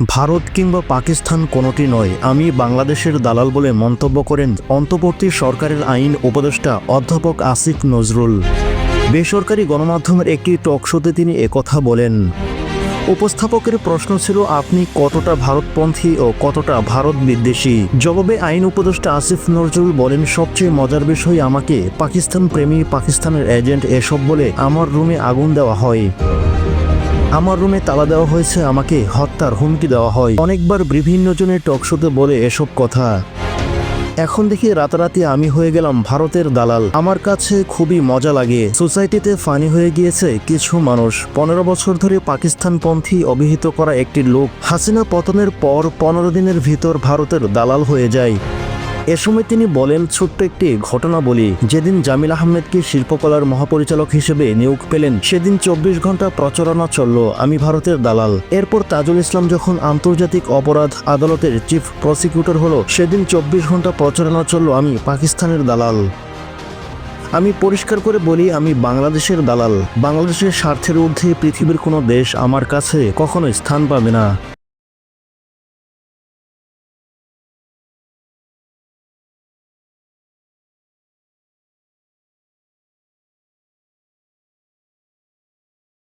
ভারত কিংবা পাকিস্তান কোনোটি নয়, আমি বাংলাদেশের দালাল বলে মন্তব্য করেন অন্তর্বর্তী সরকারের আইন উপদেষ্টা অধ্যাপক আসিফ নজরুল। বেসরকারি গণমাধ্যমের একটি টকশোতে তিনি একথা বলেন। উপস্থাপকের প্রশ্ন ছিল, আপনি কতটা ভারতপন্থী ও কতটা ভারত বিদ্বেষী? জবাবে আইন উপদেষ্টা আসিফ নজরুল বলেন, সবচেয়ে মজার বিষয়, আমাকে পাকিস্তান প্রেমী, পাকিস্তানের এজেন্ট এসব বলে আমার রুমে আগুন দেওয়া হয়, আমার রুমে তালা দেওয়া হয়েছে, আমাকে হত্যার হুমকি দেওয়া হয়। অনেকবার বিভিন্ন জনের টকশোতে বলে এসব কথা। এখন দেখি রাতারাতি আমি হয়ে গেলাম ভারতের দালাল। আমার কাছে খুবই মজা লাগে। সোসাইটিতে ফানি হয়ে গিয়েছে কিছু মানুষ। 15 বছর ধরে পাকিস্তানপন্থী অভিহিত করা একটি লোক হাসিনা পতনের পর 15 দিনের ভিতর ভারতের দালাল হয়ে যায়। এ সময় তিনি বলেন, ছোট্ট একটি ঘটনা বলি। যেদিন জামিল আহমেদকে শিল্পকলার মহাপরিচালক হিসেবে নিয়োগ পেলেন, সেদিন 24 ঘন্টা প্রচারণা চলল আমি ভারতের দালাল। এরপর তাজুল ইসলাম যখন আন্তর্জাতিক অপরাধ আদালতের চিফ প্রসিকিউটর হলো, সেদিন 24 ঘন্টা প্রচারণা চলল আমি পাকিস্তানের দালাল। আমি পরিষ্কার করে বলি, আমি বাংলাদেশের দালাল। বাংলাদেশের স্বার্থের ঊর্ধ্বে পৃথিবীর কোনো দেশ আমার কাছে কখনো স্থান পাবে না।